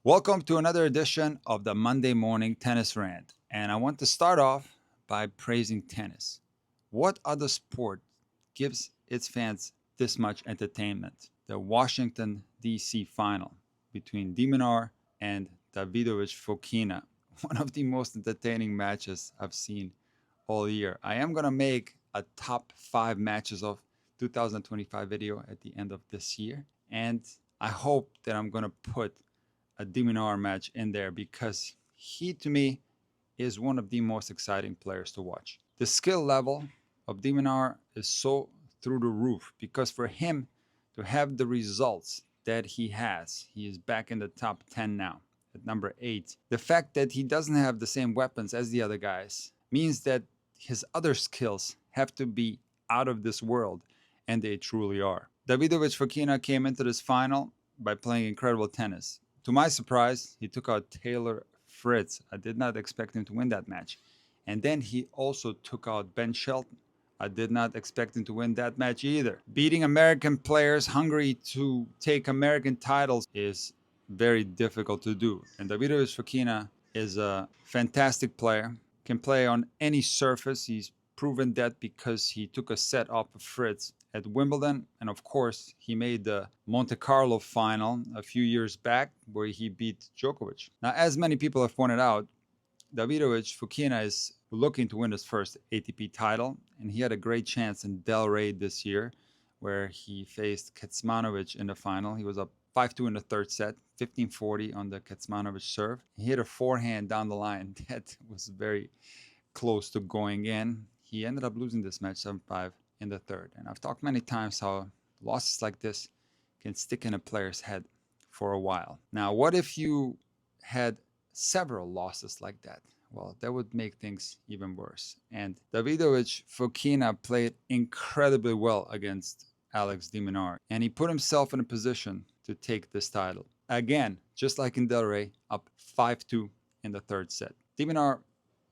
Welcome to another edition of the Monday Morning Tennis Rant. And I want to start off by praising tennis. What other sport gives its fans this much entertainment? The Washington, D.C. final between Minaur and Davidovich Fokina. One of the most entertaining matches I've seen all year. I am going to make a top 5 matches of 2025 video at the end of this year. And I hope that I'm going to put a Minaur match in there because he, to me, is one of the most exciting players to watch. The skill level of Minaur is so through the roof because for him to have the results that he is back in the top 10 now at number 8. The fact that he doesn't have the same weapons as the other guys means that his other skills have to be out of this world, and they truly are. Davidovich Fokina came into this final by playing incredible tennis. To my surprise, he took out Taylor Fritz. I did not expect him to win that match. And then he also took out Ben Shelton. I did not expect him to win that match either. Beating American players hungry to take American titles is very difficult to do. And Davidovich Fokina is a fantastic player, can play on any surface. He's proven that because he took a set off of Fritz at Wimbledon. And of course, he made the Monte Carlo final a few years back where he beat Djokovic. Now, as many people have pointed out, Davidovich Fokina is looking to win his first ATP title, and he had a great chance in Delray this year where he faced Kecmanovic in the final. He was up 5-2 in the third set, 15-40 on the Kecmanovic serve. He hit a forehand down the line that was very close to going in. He ended up losing this match 7-5 in the third. And I've talked many times how losses like this can stick in a player's head for a while. Now, what if you had several losses like that? Well, that would make things even worse. And Davidovich Fokina played incredibly well against Alex de Minaur, and he put himself in a position to take this title. Again, just like in Delray, up 5-2 in the third set. De Minaur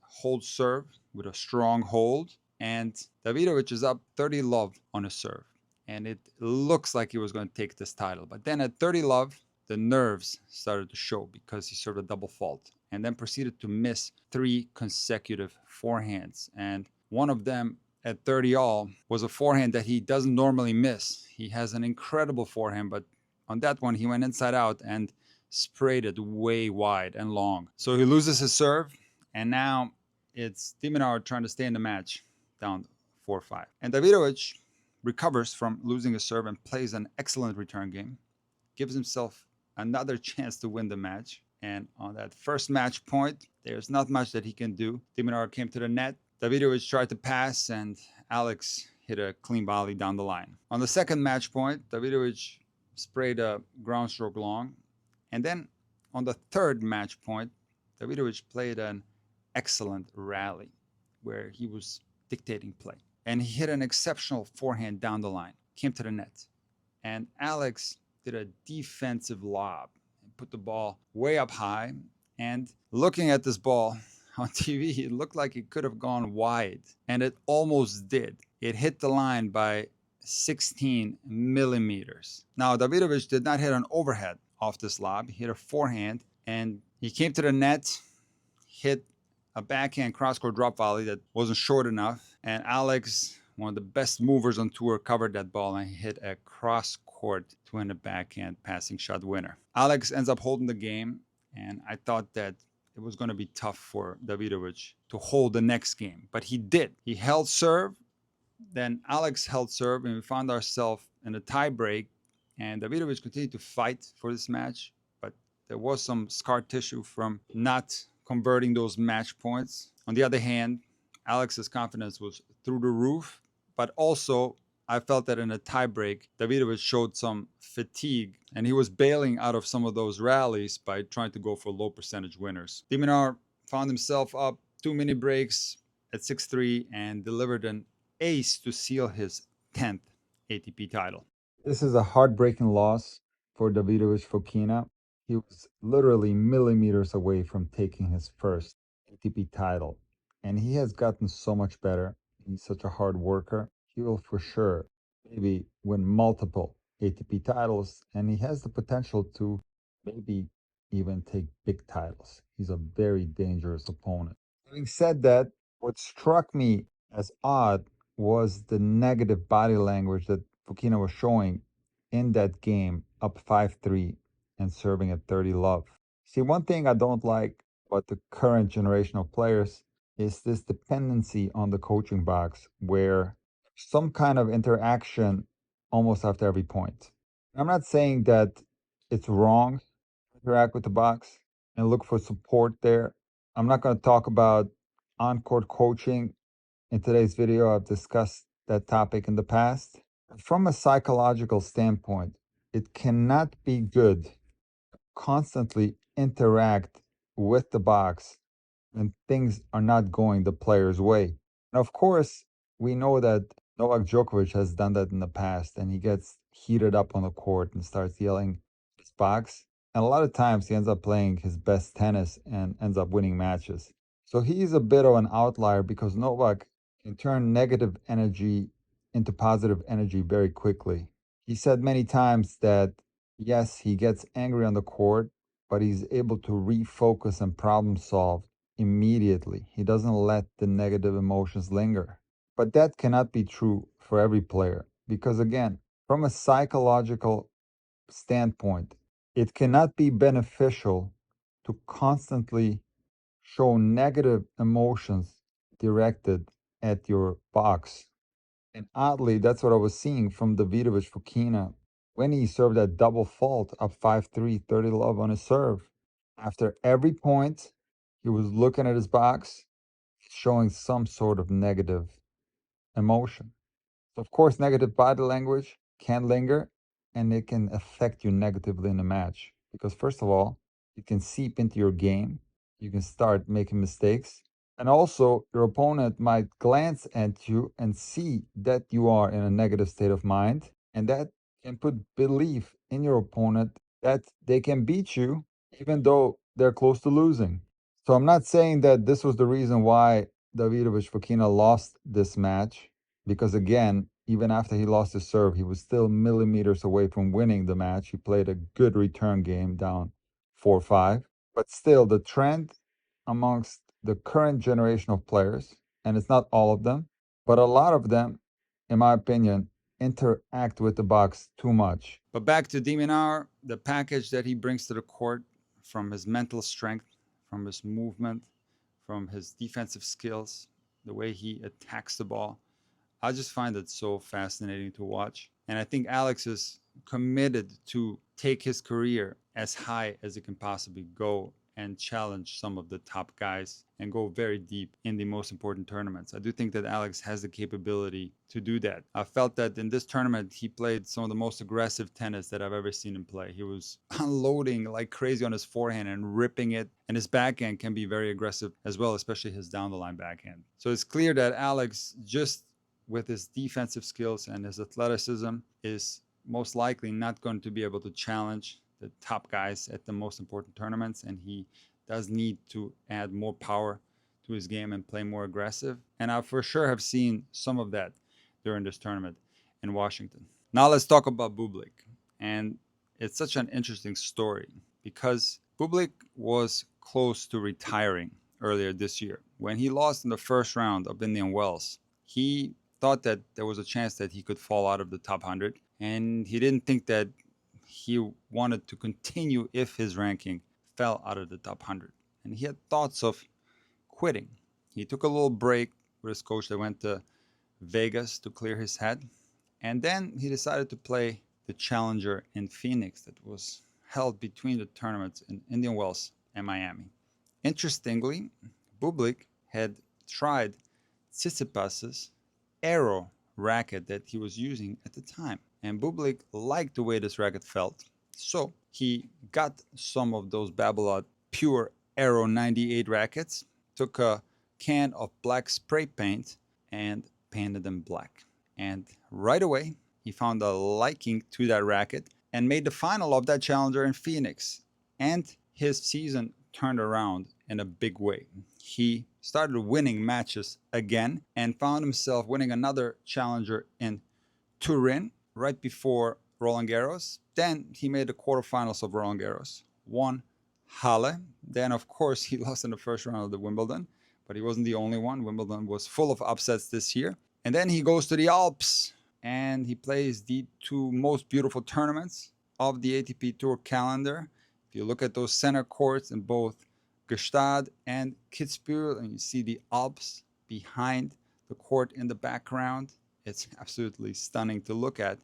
holds serve with a strong hold, and Davidovich is up 30 love on his serve. And it looks like he was going to take this title. But then at 30 love, the nerves started to show because he served a double fault and then proceeded to miss 3 consecutive forehands. And one of them at 30 all was a forehand that he doesn't normally miss. He has an incredible forehand, but on that one, he went inside out and sprayed it way wide and long. So he loses his serve, and now it's de Minaur trying to stay in the match down 4-5. And Davidovich recovers from losing a serve and plays an excellent return game, gives himself another chance to win the match. And on that first match point, there's not much that he can do. De Minaur came to the net. Davidovich tried to pass, and Alex hit a clean volley down the line. On the second match point, Davidovich sprayed a ground stroke long. And then on the third match point, Davidovich played an excellent rally where he was dictating play. And he hit an exceptional forehand down the line, came to the net. And Alex did a defensive lob and put the ball way up high. And looking at this ball on TV, it looked like it could have gone wide. And it almost did. It hit the line by 16 millimeters. Now, Davidovich did not hit an overhead off this lob. He hit a forehand, and he came to the net, hit a backhand cross-court drop volley that wasn't short enough. And Alex, one of the best movers on tour, covered that ball and hit a cross-court two-handed backhand passing shot winner. Alex ends up holding the game, and I thought that it was going to be tough for Davidovich to hold the next game. But he did. He held serve. Then Alex held serve, and we found ourselves in a tie break. And Davidovich continued to fight for this match, but there was some scar tissue from not converting those match points. On the other hand, Alex's confidence was through the roof, but also I felt that in a tiebreak, Davidovich showed some fatigue, and he was bailing out of some of those rallies by trying to go for low percentage winners. De Minaur found himself up 2 mini breaks at 6-3 and delivered an ace to seal his 10th ATP title. This is a heartbreaking loss for Davidovich Fokina. He was literally millimeters away from taking his first ATP title, and he has gotten so much better. He's such a hard worker. He will for sure maybe win multiple ATP titles, and he has the potential to maybe even take big titles. He's a very dangerous opponent. Having said that, what struck me as odd was the negative body language that Fokina was showing in that game, up 5-3 and serving at 30 love. See, one thing I don't like about the current generation of players is this dependency on the coaching box where some kind of interaction almost after every point. I'm not saying that it's wrong to interact with the box and look for support there. I'm not going to talk about on court coaching in today's video. I've discussed that topic in the past. From a psychological standpoint, it cannot be good to constantly interact with the box when things are not going the player's way. And of course, we know that Novak Djokovic has done that in the past, and he gets heated up on the court and starts yelling at his box. And a lot of times he ends up playing his best tennis and ends up winning matches. So he's a bit of an outlier because Novak can turn negative energy into positive energy very quickly. He said many times that, yes, he gets angry on the court, but he's able to refocus and problem solve immediately. He doesn't let the negative emotions linger. But that cannot be true for every player because, again, from a psychological standpoint, it cannot be beneficial to constantly show negative emotions directed at your box. And oddly, that's what I was seeing from Davidovich Fokina when he served that double fault up 5-3, 30 love on his serve. After every point, he was looking at his box, showing some sort of negative emotion. So, of course, negative body language can linger and it can affect you negatively in a match because, first of all, it can seep into your game. You can start making mistakes. And also, your opponent might glance at you and see that you are in a negative state of mind. And that can put belief in your opponent that they can beat you even though they're close to losing. So, I'm not saying that this was the reason why Davidovich Fokina lost this match because again, even after he lost his serve, he was still millimeters away from winning the match. He played a good return game down 4-5. But still, the trend amongst the current generation of players, and it's not all of them, but a lot of them, in my opinion, interact with the box too much. But back to Minaur, the package that he brings to the court from his mental strength, from his movement, from his defensive skills, the way he attacks the ball, I just find it so fascinating to watch. And I think Alex is committed to take his career as high as it can possibly go and challenge some of the top guys and go very deep in the most important tournaments. I do think that Alex has the capability to do that. I felt that in this tournament, he played some of the most aggressive tennis that I've ever seen him play. He was unloading like crazy on his forehand and ripping it, and his backhand can be very aggressive as well, especially his down the line backhand. So it's clear that Alex, just with his defensive skills and his athleticism, is most likely not going to be able to challenge the top guys at the most important tournaments, and he does need to add more power to his game and play more aggressive. And I for sure have seen some of that during this tournament in Washington. Now let's talk about Bublik. And it's such an interesting story because Bublik was close to retiring earlier this year. When he lost in the first round of Indian Wells, he thought that there was a chance that he could fall out of the top 100, and he didn't think that he wanted to continue if his ranking fell out of the top 100. And he had thoughts of quitting. He took a little break with his coach that went to Vegas to clear his head. And then he decided to play the Challenger in Phoenix that was held between the tournaments in Indian Wells and Miami. Interestingly, Bublik had tried Tsitsipas's Aero racket that he was using at the time. And Bublik liked the way this racket felt. So he got some of those Babolat Pure Aero 98 rackets, took a can of black spray paint, and painted them black. And right away, he found a liking to that racket and made the final of that challenger in Phoenix. And his season turned around in a big way. He started winning matches again and found himself winning another challenger in Turin right before Roland Garros. Then he made the quarterfinals of Roland Garros, won Halle. Then, of course, he lost in the first round of the Wimbledon, but he wasn't the only one. Wimbledon was full of upsets this year. And then he goes to the Alps and he plays the two most beautiful tournaments of the ATP Tour calendar. If you look at those center courts in both Gstaad and Kitzbühel, and you see the Alps behind the court in the background, it's absolutely stunning to look at.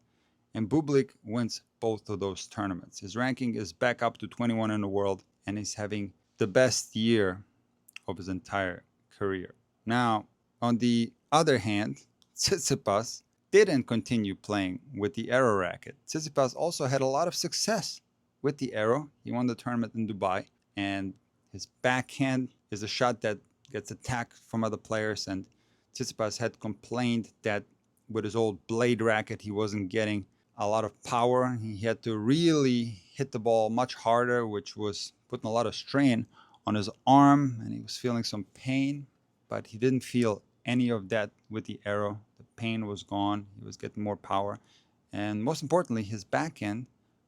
And Bublik wins both of those tournaments. His ranking is back up to 21 in the world, and he's having the best year of his entire career. Now, on the other hand, Tsitsipas didn't continue playing with the Arrow racket. Tsitsipas also had a lot of success with the Arrow. He won the tournament in Dubai, and his backhand is a shot that gets attacked from other players, and Tsitsipas had complained that with his old blade racket, he wasn't getting a lot of power. He had to really hit the ball much harder, which was putting a lot of strain on his arm, and he was feeling some pain, but he didn't feel any of that with the Arrow. The pain was gone. He was getting more power. And most importantly, his backhand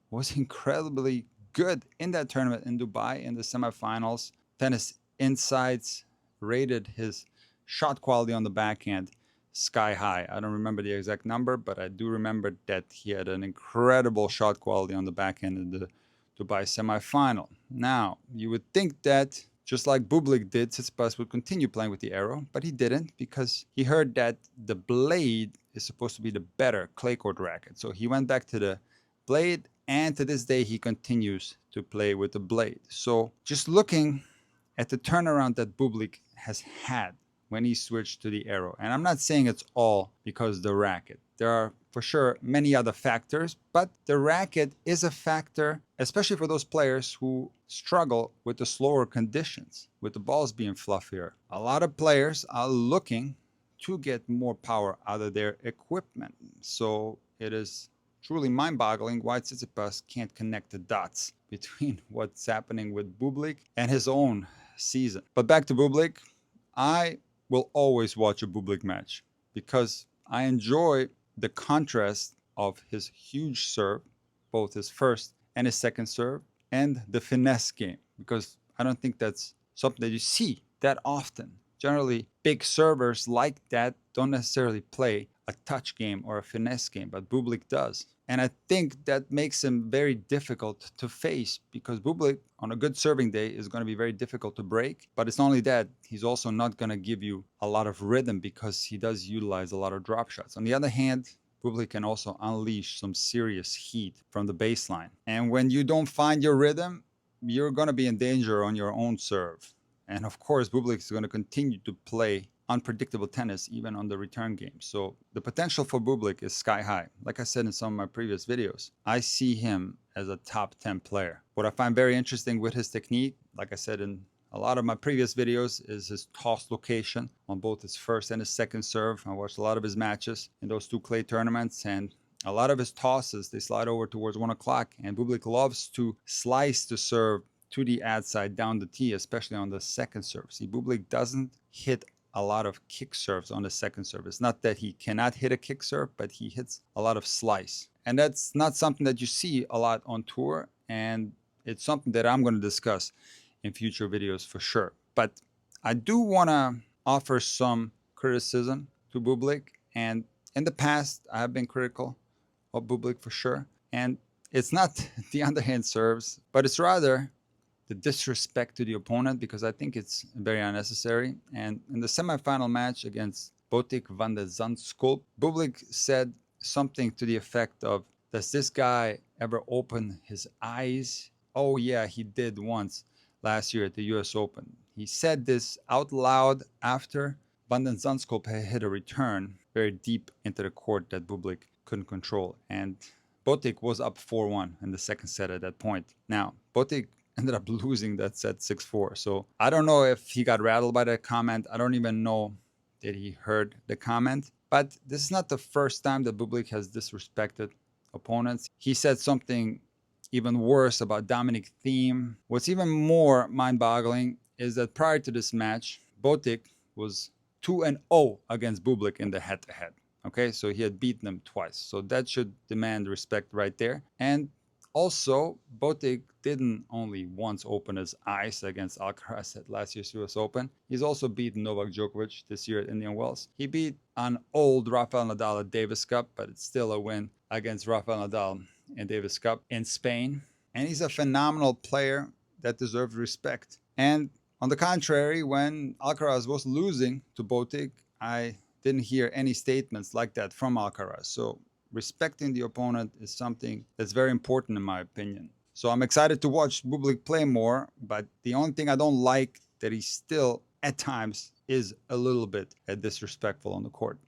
was incredibly good in that tournament in Dubai in the semifinals. Tennis Insights rated his shot quality on the backhand sky high. I don't remember the exact number, but I do remember that he had an incredible shot quality on the backhand in the Dubai semifinal. Now, you would think that just like Bublik did, Tsitsipas would continue playing with the Arrow, but he didn't because he heard that the blade is supposed to be the better clay court racket. So he went back to the blade, and to this day he continues to play with the blade. So just looking at the turnaround that Bublik has had when he switched to the Arrow, and I'm not saying it's all because of the racket. There are for sure many other factors, but the racket is a factor, especially for those players who struggle with the slower conditions, with the balls being fluffier. A lot of players are looking to get more power out of their equipment. So it is truly mind-boggling why Tsitsipas can't connect the dots between what's happening with Bublik and his own season. But back to Bublik, I will always watch a Bublik match because I enjoy the contrast of his huge serve, both his first and his second serve, and the finesse game, because I don't think that's something that you see that often. Generally, big servers like that don't necessarily play a touch game or a finesse game, but Bublik does. And I think that makes him very difficult to face because Bublik, on a good serving day, is going to be very difficult to break. But it's not only that, he's also not going to give you a lot of rhythm because he does utilize a lot of drop shots. On the other hand, Bublik can also unleash some serious heat from the baseline. And when you don't find your rhythm, you're going to be in danger on your own serve. And of course, Bublik is going to continue to play unpredictable tennis even on the return game. So the potential for Bublik is sky high. Like I said in some of my previous videos, I see him as a top 10 player. What I find very interesting with his technique, like I said in a lot of my previous videos, is his toss location on both his first and his second serve. I watched a lot of his matches in those two clay tournaments, and a lot of his tosses, they slide over towards 1 o'clock, and Bublik loves to slice the serve to the ad side down the tee, especially on the second serve. See, Bublik doesn't hit a lot of kick serves on the second serve. It's not that he cannot hit a kick serve, but he hits a lot of slice. And that's not something that you see a lot on tour, and it's something that I'm going to discuss in future videos for sure. But I do want to offer some criticism to Bublik, and in the past I have been critical of Bublik for sure. And it's not the underhand serves, but it's rather the disrespect to the opponent, because I think it's very unnecessary. And in the semifinal match against Botic van de Zandschulp, Bublik said something to the effect of, does this guy ever open his eyes? Oh yeah, he did once last year at the US Open. He said this out loud after Van den Zandschulp had hit a return very deep into the court that Bublik couldn't control. And Botic was up 4-1 in the second set at that point. Now, Botic ended up losing that set 6-4. So I don't know if he got rattled by that comment. I don't even know that he heard the comment. But this is not the first time that Bublik has disrespected opponents. He said something even worse about Dominic Thiem. What's even more mind-boggling is that prior to this match, Botic was 2-0 against Bublik in the head-to-head. Okay, so he had beaten him twice. So that should demand respect right there. And Also, Botic didn't only once open his eyes against Alcaraz at last year's US Open, he's also beaten Novak Djokovic this year at Indian Wells. He beat an old Rafael Nadal at Davis Cup, but it's still a win against Rafael Nadal in Davis Cup in Spain. And he's a phenomenal player that deserves respect. And on the contrary, when Alcaraz was losing to Botic, I didn't hear any statements like that from Alcaraz. So respecting the opponent is something that's very important in my opinion. So I'm excited to watch Bublik play more, but the only thing I don't like that he still at times is a little bit disrespectful on the court.